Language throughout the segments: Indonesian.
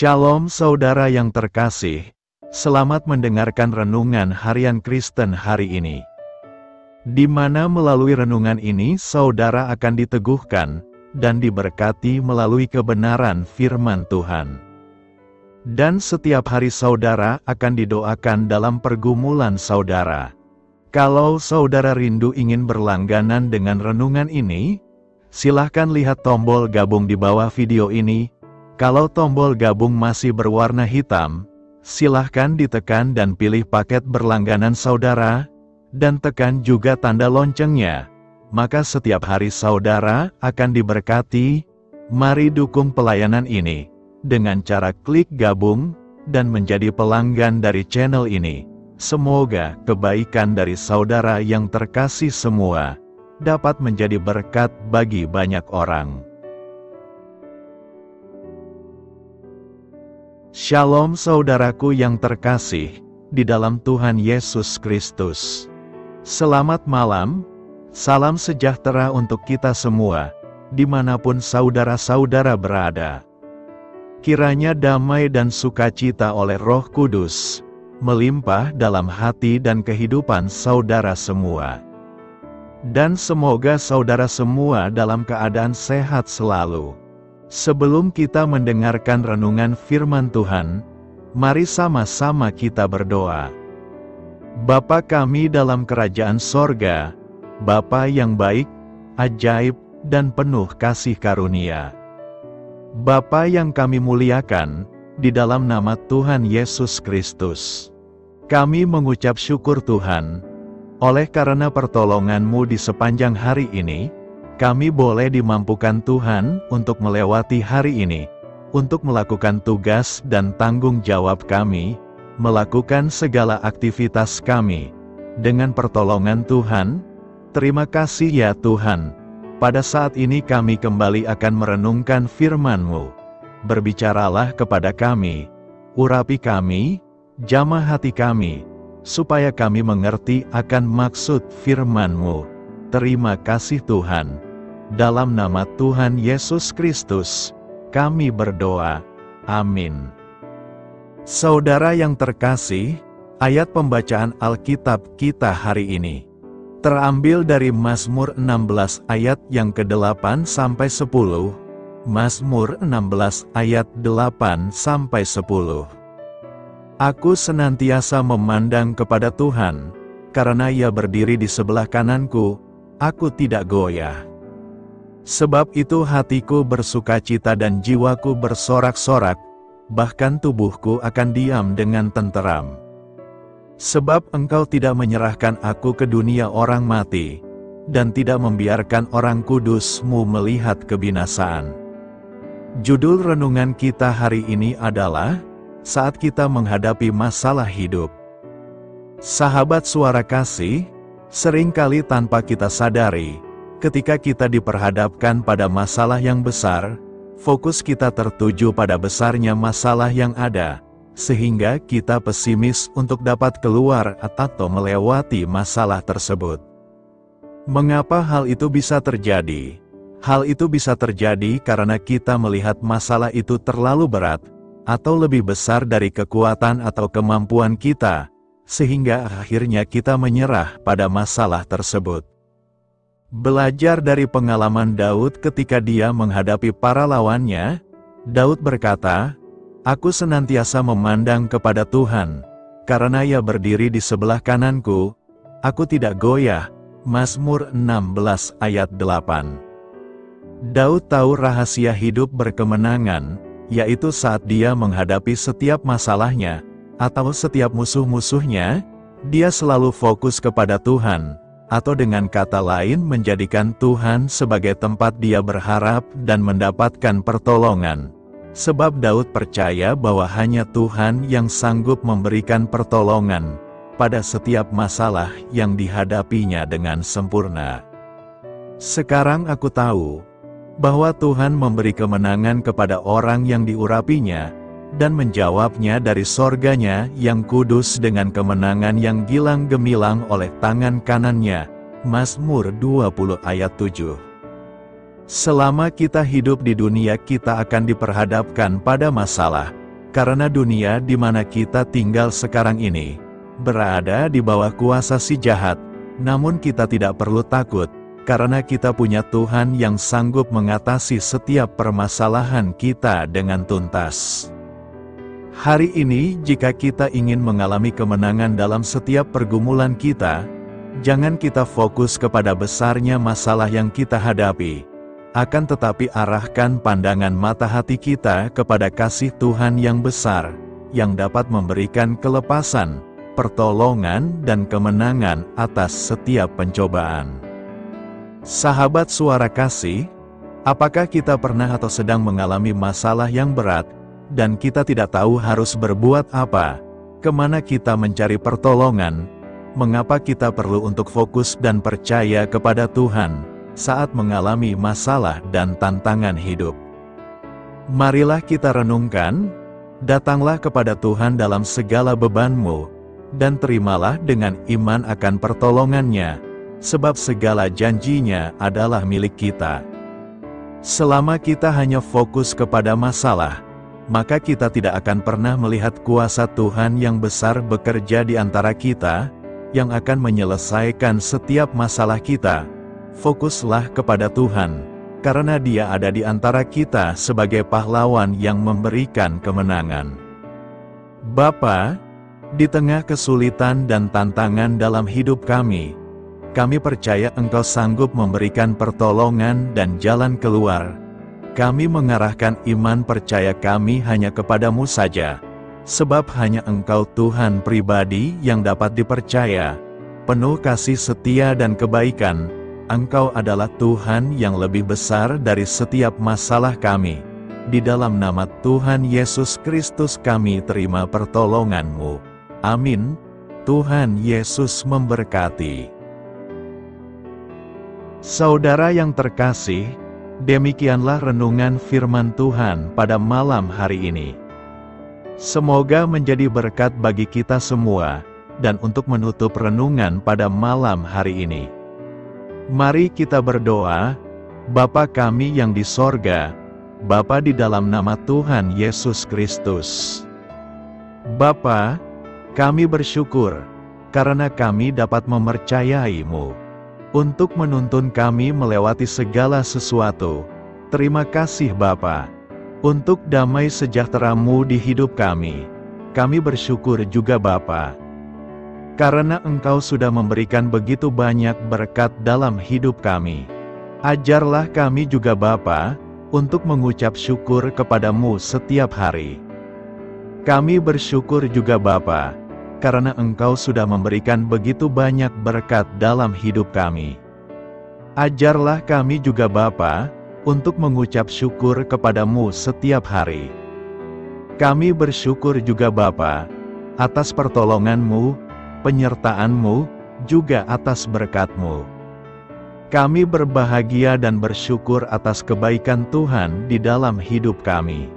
Shalom saudara yang terkasih, selamat mendengarkan renungan harian Kristen hari ini. Di mana melalui renungan ini saudara akan diteguhkan dan diberkati melalui kebenaran firman Tuhan. Dan setiap hari saudara akan didoakan dalam pergumulan saudara. Kalau saudara rindu ingin berlangganan dengan renungan ini, silahkan lihat tombol gabung di bawah video ini. Kalau tombol gabung masih berwarna hitam, silahkan ditekan dan pilih paket berlangganan saudara, dan tekan juga tanda loncengnya. Maka setiap hari saudara akan diberkati. Mari dukung pelayanan ini dengan cara klik gabung dan menjadi pelanggan dari channel ini. Semoga kebaikan dari saudara yang terkasih semua dapat menjadi berkat bagi banyak orang. Shalom saudaraku yang terkasih di dalam Tuhan Yesus Kristus. Selamat malam, salam sejahtera untuk kita semua, dimanapun saudara-saudara berada. Kiranya damai dan sukacita oleh Roh Kudus melimpah dalam hati dan kehidupan saudara semua. Dan semoga saudara semua dalam keadaan sehat selalu. Sebelum kita mendengarkan renungan firman Tuhan, mari sama-sama kita berdoa. Bapa kami dalam kerajaan sorga, Bapa yang baik, ajaib, dan penuh kasih karunia. Bapa yang kami muliakan, di dalam nama Tuhan Yesus Kristus. Kami mengucap syukur Tuhan, oleh karena pertolongan-Mu di sepanjang hari ini, kami boleh dimampukan Tuhan untuk melewati hari ini, untuk melakukan tugas dan tanggung jawab kami, melakukan segala aktivitas kami. Dengan pertolongan Tuhan, terima kasih ya Tuhan. Pada saat ini kami kembali akan merenungkan firman-Mu. Berbicaralah kepada kami, urapi kami, jamah hati kami, supaya kami mengerti akan maksud firman-Mu. Terima kasih Tuhan. Dalam nama Tuhan Yesus Kristus, kami berdoa. Amin. Saudara yang terkasih, ayat pembacaan Alkitab kita hari ini terambil dari Mazmur 16 ayat yang ke-8 sampai 10. Mazmur 16 ayat 8 sampai 10. Aku senantiasa memandang kepada Tuhan, karena Ia berdiri di sebelah kananku, aku tidak goyah. Sebab itu hatiku bersukacita dan jiwaku bersorak-sorak, bahkan tubuhku akan diam dengan tenteram. Sebab Engkau tidak menyerahkan aku ke dunia orang mati, dan tidak membiarkan orang kudus-Mu melihat kebinasaan. Judul renungan kita hari ini adalah, saat kita menghadapi masalah hidup. Sahabat suara kasih, seringkali tanpa kita sadari, ketika kita diperhadapkan pada masalah yang besar, fokus kita tertuju pada besarnya masalah yang ada, sehingga kita pesimis untuk dapat keluar atau melewati masalah tersebut. Mengapa hal itu bisa terjadi? Hal itu bisa terjadi karena kita melihat masalah itu terlalu berat, atau lebih besar dari kekuatan atau kemampuan kita, sehingga akhirnya kita menyerah pada masalah tersebut. Belajar dari pengalaman Daud ketika dia menghadapi para lawannya, Daud berkata, "Aku senantiasa memandang kepada Tuhan, karena Ia berdiri di sebelah kananku, aku tidak goyah." Mazmur 16 ayat 8. Daud tahu rahasia hidup berkemenangan, yaitu saat dia menghadapi setiap masalahnya, atau setiap musuh-musuhnya, dia selalu fokus kepada Tuhan. Atau dengan kata lain menjadikan Tuhan sebagai tempat dia berharap dan mendapatkan pertolongan. Sebab Daud percaya bahwa hanya Tuhan yang sanggup memberikan pertolongan pada setiap masalah yang dihadapinya dengan sempurna. Sekarang aku tahu bahwa Tuhan memberi kemenangan kepada orang yang diurapinya, dan menjawabnya dari sorganya yang kudus dengan kemenangan yang gilang gemilang oleh tangan kanannya. Mazmur 20 ayat 7. Selama kita hidup di dunia kita akan diperhadapkan pada masalah, Karena dunia di mana kita tinggal sekarang ini berada di bawah kuasa si jahat, namun kita tidak perlu takut, karena kita punya Tuhan yang sanggup mengatasi setiap permasalahan kita dengan tuntas. Hari ini, jika kita ingin mengalami kemenangan dalam setiap pergumulan kita, jangan kita fokus kepada besarnya masalah yang kita hadapi. Akan tetapi arahkan pandangan mata hati kita kepada kasih Tuhan yang besar, yang dapat memberikan kelepasan, pertolongan dan kemenangan atas setiap pencobaan. Sahabat Suara Kasih, apakah kita pernah atau sedang mengalami masalah yang berat, dan kita tidak tahu harus berbuat apa, kemana kita mencari pertolongan, mengapa kita perlu untuk fokus dan percaya kepada Tuhan saat mengalami masalah dan tantangan hidup? Marilah kita renungkan, datanglah kepada Tuhan dalam segala bebanmu, dan terimalah dengan iman akan pertolongannya, sebab segala janjinya adalah milik kita. Selama kita hanya fokus kepada masalah, maka kita tidak akan pernah melihat kuasa Tuhan yang besar bekerja di antara kita, yang akan menyelesaikan setiap masalah kita. Fokuslah kepada Tuhan, karena Dia ada di antara kita sebagai pahlawan yang memberikan kemenangan. Bapa, di tengah kesulitan dan tantangan dalam hidup kami percaya Engkau sanggup memberikan pertolongan dan jalan keluar. Kami mengarahkan iman percaya kami hanya kepadamu saja, sebab hanya Engkau Tuhan pribadi yang dapat dipercaya, penuh kasih setia dan kebaikan. Engkau adalah Tuhan yang lebih besar dari setiap masalah kami. Di dalam nama Tuhan Yesus Kristus kami terima pertolongan-Mu. Amin. Tuhan Yesus memberkati. Saudara yang terkasih, demikianlah renungan firman Tuhan pada malam hari ini. Semoga menjadi berkat bagi kita semua, dan untuk menutup renungan pada malam hari ini, mari kita berdoa. Bapa kami yang di sorga, Bapa di dalam nama Tuhan Yesus Kristus. Bapa, kami bersyukur, karena kami dapat mempercayai-Mu untuk menuntun kami melewati segala sesuatu. Terima kasih Bapa, untuk damai sejahtera-Mu di hidup kami. Kami bersyukur juga Bapa, karena Engkau sudah memberikan begitu banyak berkat dalam hidup kami. Ajarlah kami juga Bapa, untuk mengucap syukur kepadamu setiap hari. Kami bersyukur juga Bapa, karena Engkau sudah memberikan begitu banyak berkat dalam hidup kami. Ajarlah kami juga Bapa, untuk mengucap syukur kepadamu setiap hari. Kami bersyukur juga Bapa, atas pertolongan-Mu, penyertaan-Mu, juga atas berkat-Mu. Kami berbahagia dan bersyukur atas kebaikan Tuhan di dalam hidup kami.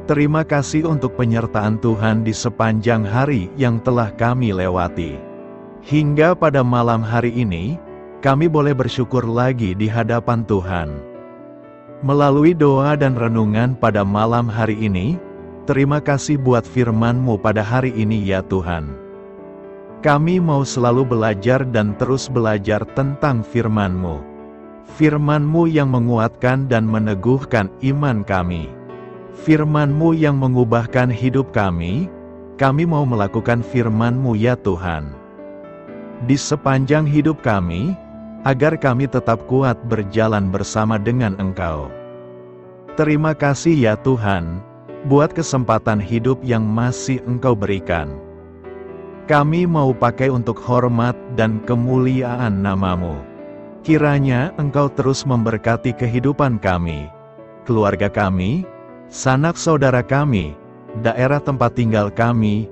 Terima kasih untuk penyertaan Tuhan di sepanjang hari yang telah kami lewati. Hingga pada malam hari ini, kami boleh bersyukur lagi di hadapan Tuhan. Melalui doa dan renungan pada malam hari ini, terima kasih buat firman-Mu pada hari ini ya Tuhan. Kami mau selalu belajar dan terus belajar tentang firman-Mu. Firman-Mu yang menguatkan dan meneguhkan iman kami. Firman-Mu yang mengubahkan hidup kami mau melakukan firman-Mu ya Tuhan. Di sepanjang hidup kami, agar kami tetap kuat berjalan bersama dengan Engkau. Terima kasih ya Tuhan, buat kesempatan hidup yang masih Engkau berikan. Kami mau pakai untuk hormat dan kemuliaan nama-Mu. Kiranya Engkau terus memberkati kehidupan kami, keluarga kami, sanak saudara kami, daerah tempat tinggal kami,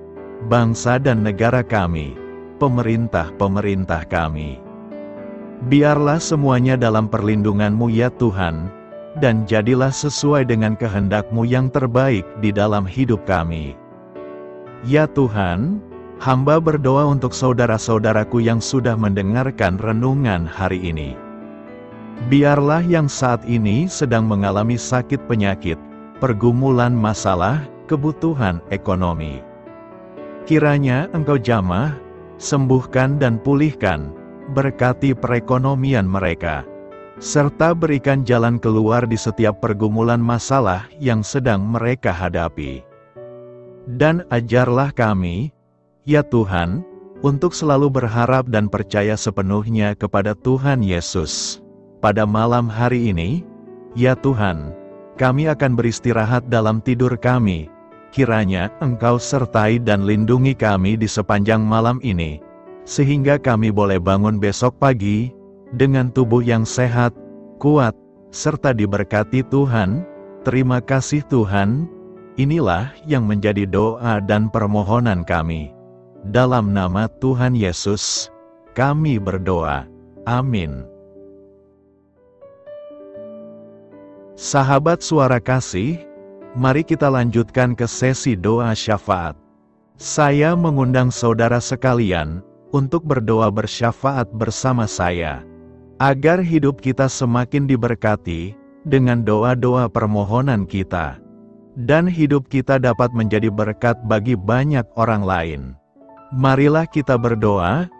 bangsa dan negara kami, pemerintah-pemerintah kami. Biarlah semuanya dalam perlindungan-Mu ya Tuhan, dan jadilah sesuai dengan kehendak-Mu yang terbaik di dalam hidup kami. Ya Tuhan, hamba berdoa untuk saudara-saudaraku yang sudah mendengarkan renungan hari ini. Biarlah yang saat ini sedang mengalami sakit penyakit, pergumulan masalah, kebutuhan ekonomi. Kiranya Engkau jamah, sembuhkan dan pulihkan, berkati perekonomian mereka, serta berikan jalan keluar di setiap pergumulan masalah yang sedang mereka hadapi. Dan ajarlah kami, ya Tuhan, untuk selalu berharap dan percaya sepenuhnya kepada Tuhan Yesus. Pada malam hari ini, ya Tuhan, kami akan beristirahat dalam tidur kami. Kiranya Engkau sertai dan lindungi kami di sepanjang malam ini, sehingga kami boleh bangun besok pagi dengan tubuh yang sehat, kuat, serta diberkati Tuhan. Terima kasih Tuhan. Inilah yang menjadi doa dan permohonan kami. Dalam nama Tuhan Yesus, kami berdoa. Amin. Sahabat Suara Kasih, mari kita lanjutkan ke sesi doa syafaat. Saya mengundang saudara sekalian untuk berdoa bersyafaat bersama saya, agar hidup kita semakin diberkati dengan doa-doa permohonan kita, dan hidup kita dapat menjadi berkat bagi banyak orang lain. Marilah kita berdoa.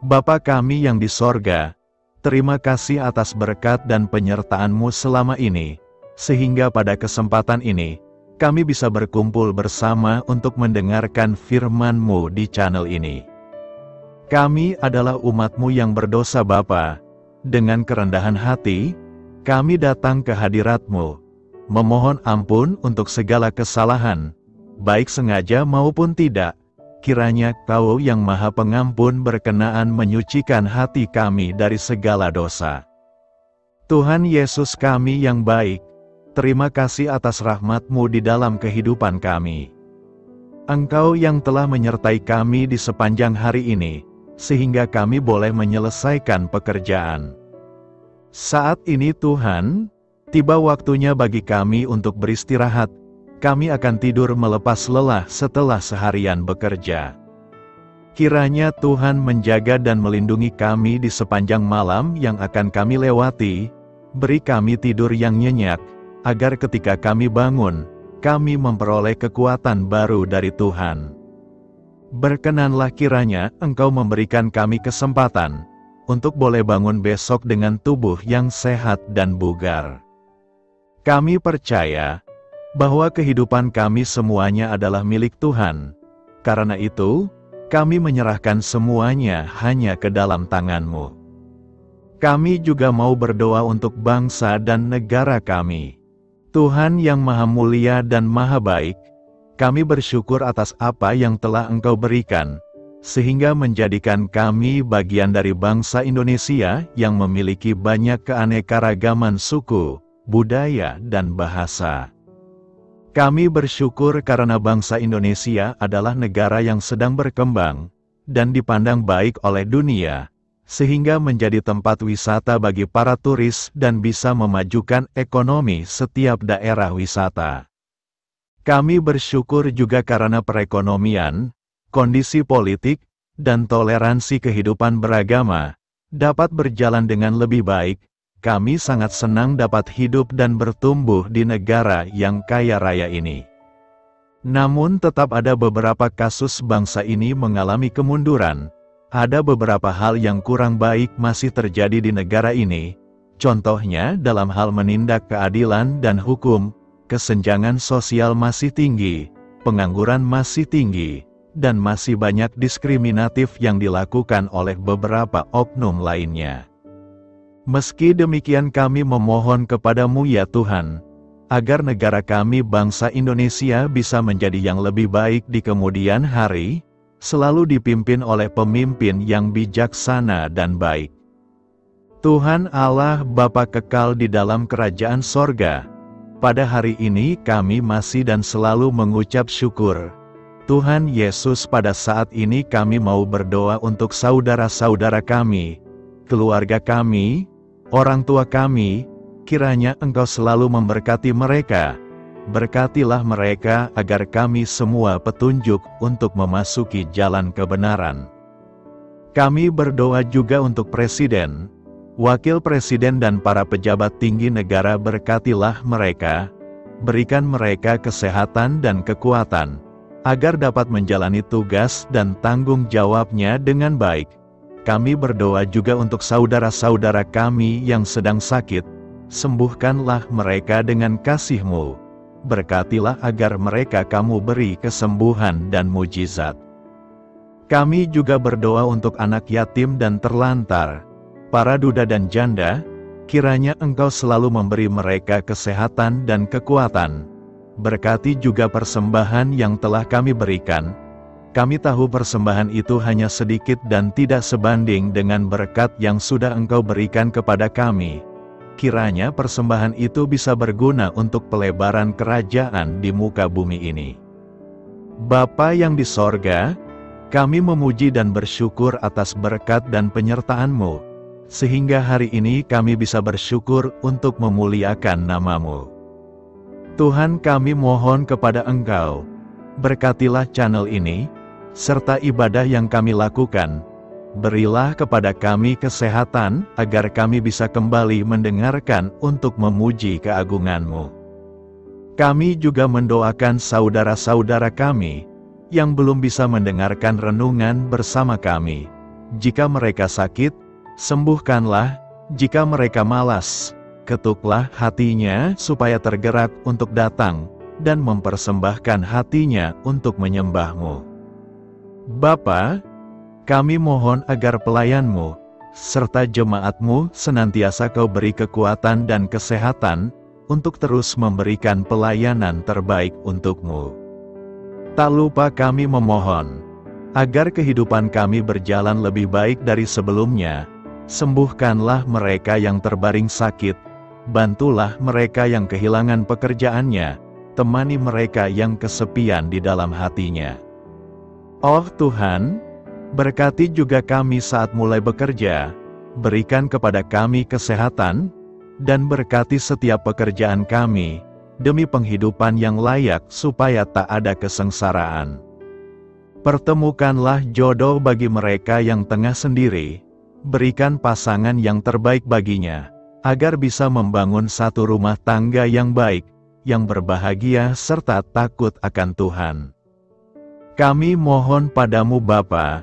Bapa kami yang di sorga, terima kasih atas berkat dan penyertaan-Mu selama ini, sehingga pada kesempatan ini, kami bisa berkumpul bersama untuk mendengarkan firman-Mu di channel ini. Kami adalah umat-Mu yang berdosa Bapa. Dengan kerendahan hati, kami datang ke hadirat-Mu, memohon ampun untuk segala kesalahan, baik sengaja maupun tidak. Kiranya Kau yang Maha Pengampun berkenaan menyucikan hati kami dari segala dosa. Tuhan Yesus kami yang baik, terima kasih atas rahmat-Mu di dalam kehidupan kami. Engkau yang telah menyertai kami di sepanjang hari ini, sehingga kami boleh menyelesaikan pekerjaan. Saat ini Tuhan, tiba waktunya bagi kami untuk beristirahat. Kami akan tidur melepas lelah setelah seharian bekerja. Kiranya Tuhan menjaga dan melindungi kami di sepanjang malam yang akan kami lewati. Beri kami tidur yang nyenyak, agar ketika kami bangun, kami memperoleh kekuatan baru dari Tuhan. Berkenanlah kiranya Engkau memberikan kami kesempatan untuk boleh bangun besok dengan tubuh yang sehat dan bugar. Kami percaya bahwa kehidupan kami semuanya adalah milik Tuhan. Karena itu, kami menyerahkan semuanya hanya ke dalam tangan-Mu. Kami juga mau berdoa untuk bangsa dan negara kami. Tuhan yang Maha Mulia dan Maha Baik, kami bersyukur atas apa yang telah Engkau berikan, sehingga menjadikan kami bagian dari bangsa Indonesia yang memiliki banyak keanekaragaman suku, budaya, dan bahasa. Kami bersyukur karena bangsa Indonesia adalah negara yang sedang berkembang, dan dipandang baik oleh dunia, sehingga menjadi tempat wisata bagi para turis dan bisa memajukan ekonomi setiap daerah wisata. Kami bersyukur juga karena perekonomian, kondisi politik, dan toleransi kehidupan beragama dapat berjalan dengan lebih baik. Kami sangat senang dapat hidup dan bertumbuh di negara yang kaya raya ini. Namun tetap ada beberapa kasus bangsa ini mengalami kemunduran. Ada beberapa hal yang kurang baik masih terjadi di negara ini. Contohnya dalam hal menindak keadilan dan hukum, kesenjangan sosial masih tinggi, pengangguran masih tinggi, dan masih banyak diskriminatif yang dilakukan oleh beberapa oknum lainnya. Meski demikian kami memohon kepada-Mu ya Tuhan, agar negara kami bangsa Indonesia bisa menjadi yang lebih baik di kemudian hari, selalu dipimpin oleh pemimpin yang bijaksana dan baik. Tuhan Allah Bapa kekal di dalam kerajaan sorga, pada hari ini kami masih dan selalu mengucap syukur. Tuhan Yesus, pada saat ini kami mau berdoa untuk saudara-saudara kami, keluarga kami, orang tua kami. Kiranya Engkau selalu memberkati mereka. Berkatilah mereka agar kami semua petunjuk untuk memasuki jalan kebenaran. Kami berdoa juga untuk Presiden, Wakil Presiden dan para pejabat tinggi negara. Berkatilah mereka, berikan mereka kesehatan dan kekuatan, agar dapat menjalani tugas dan tanggung jawabnya dengan baik. Kami berdoa juga untuk saudara-saudara kami yang sedang sakit, sembuhkanlah mereka dengan kasih-Mu. Berkatilah agar mereka Kamu beri kesembuhan dan mujizat. Kami juga berdoa untuk anak yatim dan terlantar, para duda dan janda, kiranya Engkau selalu memberi mereka kesehatan dan kekuatan. Berkati juga persembahan yang telah kami berikan. Kami tahu persembahan itu hanya sedikit dan tidak sebanding dengan berkat yang sudah Engkau berikan kepada kami. Kiranya persembahan itu bisa berguna untuk pelebaran kerajaan di muka bumi ini. Bapa yang di sorga, kami memuji dan bersyukur atas berkat dan penyertaan-Mu, sehingga hari ini kami bisa bersyukur untuk memuliakan nama-Mu. Tuhan, kami mohon kepada Engkau, berkatilah channel ini, serta ibadah yang kami lakukan. Berilah kepada kami kesehatan, agar kami bisa kembali mendengarkan untuk memuji keagungan-Mu. Kami juga mendoakan saudara-saudara kami, yang belum bisa mendengarkan renungan bersama kami. Jika mereka sakit, sembuhkanlah. Jika mereka malas, ketuklah hatinya supaya tergerak untuk datang, dan mempersembahkan hatinya untuk menyembah-Mu. Bapa, kami mohon agar pelayan-Mu, serta jemaat-Mu senantiasa Kau beri kekuatan dan kesehatan, untuk terus memberikan pelayanan terbaik untuk-Mu. Tak lupa kami memohon, agar kehidupan kami berjalan lebih baik dari sebelumnya. Sembuhkanlah mereka yang terbaring sakit, bantulah mereka yang kehilangan pekerjaannya, temani mereka yang kesepian di dalam hatinya. Oh Tuhan, berkati juga kami saat mulai bekerja, berikan kepada kami kesehatan, dan berkati setiap pekerjaan kami, demi penghidupan yang layak supaya tak ada kesengsaraan. Pertemukanlah jodoh bagi mereka yang tengah sendiri, berikan pasangan yang terbaik baginya, agar bisa membangun satu rumah tangga yang baik, yang berbahagia serta takut akan Tuhan. Kami mohon padamu Bapa,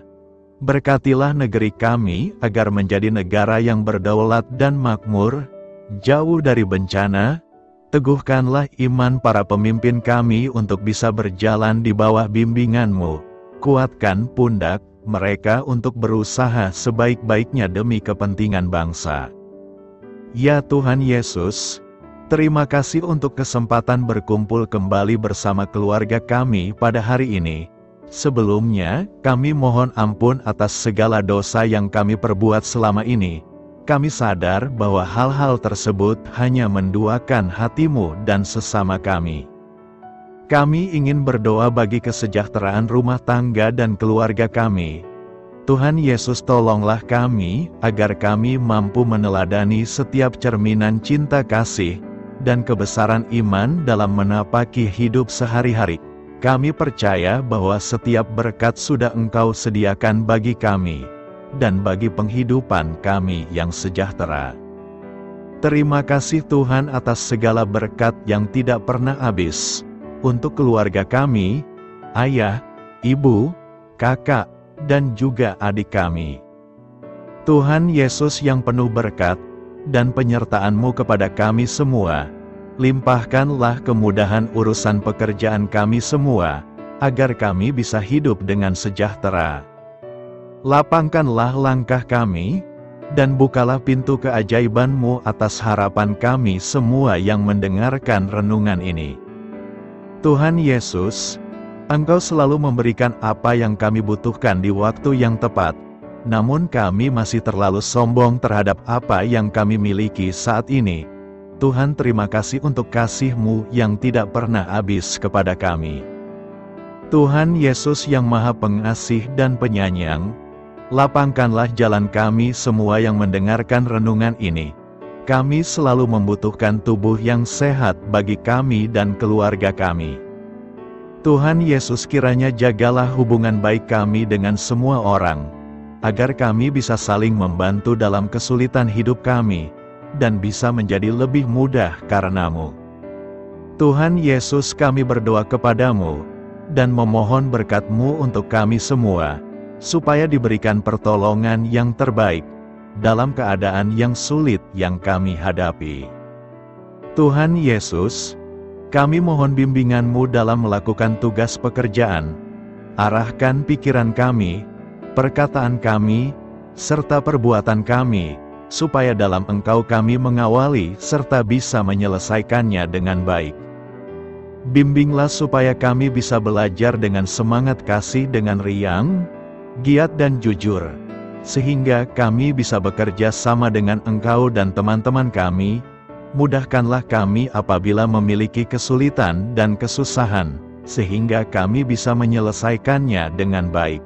berkatilah negeri kami agar menjadi negara yang berdaulat dan makmur, jauh dari bencana. Teguhkanlah iman para pemimpin kami untuk bisa berjalan di bawah bimbingan-Mu. Kuatkan pundak mereka untuk berusaha sebaik-baiknya demi kepentingan bangsa. Ya Tuhan Yesus, terima kasih untuk kesempatan berkumpul kembali bersama keluarga kami pada hari ini. Sebelumnya, kami mohon ampun atas segala dosa yang kami perbuat selama ini. Kami sadar bahwa hal-hal tersebut hanya menduakan hati-Mu dan sesama kami. Kami ingin berdoa bagi kesejahteraan rumah tangga dan keluarga kami. Tuhan Yesus, tolonglah kami, agar kami mampu meneladani setiap cerminan cinta kasih, dan kebesaran iman dalam menapaki hidup sehari-hari. Kami percaya bahwa setiap berkat sudah Engkau sediakan bagi kami, dan bagi penghidupan kami yang sejahtera. Terima kasih Tuhan atas segala berkat yang tidak pernah habis, untuk keluarga kami, ayah, ibu, kakak, dan juga adik kami. Tuhan Yesus yang penuh berkat, dan penyertaan-Mu kepada kami semua, limpahkanlah kemudahan urusan pekerjaan kami semua, agar kami bisa hidup dengan sejahtera. Lapangkanlah langkah kami, dan bukalah pintu keajaiban-Mu atas harapan kami semua yang mendengarkan renungan ini. Tuhan Yesus, Engkau selalu memberikan apa yang kami butuhkan di waktu yang tepat, namun kami masih terlalu sombong terhadap apa yang kami miliki saat ini. Tuhan, terima kasih untuk kasih-Mu yang tidak pernah habis kepada kami. Tuhan Yesus yang Maha Pengasih dan Penyayang, lapangkanlah jalan kami semua yang mendengarkan renungan ini. Kami selalu membutuhkan tubuh yang sehat bagi kami dan keluarga kami. Tuhan Yesus, kiranya jagalah hubungan baik kami dengan semua orang, agar kami bisa saling membantu dalam kesulitan hidup kami, dan bisa menjadi lebih mudah karena-Mu. Tuhan Yesus, kami berdoa kepadamu, dan memohon berkat-Mu untuk kami semua, supaya diberikan pertolongan yang terbaik, dalam keadaan yang sulit yang kami hadapi. Tuhan Yesus, kami mohon bimbingan-Mu dalam melakukan tugas pekerjaan. Arahkan pikiran kami, perkataan kami, serta perbuatan kami, supaya dalam Engkau kami mengawali serta bisa menyelesaikannya dengan baik. Bimbinglah supaya kami bisa belajar dengan semangat kasih dengan riang, giat dan jujur, sehingga kami bisa bekerja sama dengan Engkau dan teman-teman kami. Mudahkanlah kami apabila memiliki kesulitan dan kesusahan, sehingga kami bisa menyelesaikannya dengan baik.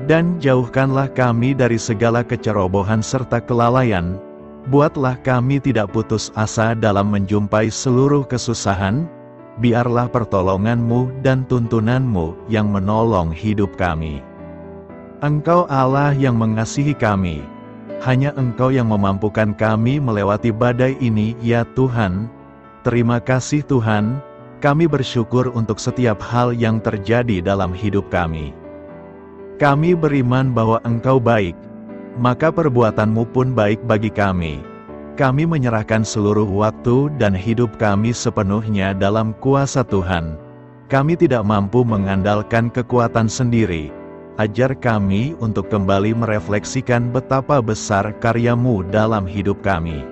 Dan jauhkanlah kami dari segala kecerobohan serta kelalaian. Buatlah kami tidak putus asa dalam menjumpai seluruh kesusahan. Biarlah pertolongan-Mu dan tuntunan-Mu yang menolong hidup kami. Engkau Allah yang mengasihi kami. Hanya Engkau yang memampukan kami melewati badai ini, ya Tuhan. Terima kasih Tuhan, kami bersyukur untuk setiap hal yang terjadi dalam hidup kami. Kami beriman bahwa Engkau baik, maka perbuatan-Mu pun baik bagi kami. Kami menyerahkan seluruh waktu dan hidup kami sepenuhnya dalam kuasa Tuhan. Kami tidak mampu mengandalkan kekuatan sendiri. Ajar kami untuk kembali merefleksikan betapa besar karya-Mu dalam hidup kami.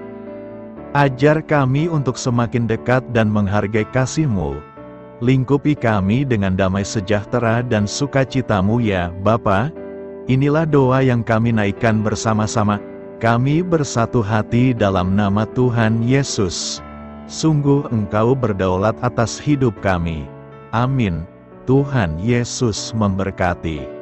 Ajar kami untuk semakin dekat dan menghargai kasih-Mu. Lingkupi kami dengan damai sejahtera dan sukacita-Mu ya Bapa. Inilah doa yang kami naikkan bersama-sama. Kami bersatu hati dalam nama Tuhan Yesus. Sungguh Engkau berdaulat atas hidup kami. Amin. Tuhan Yesus memberkati.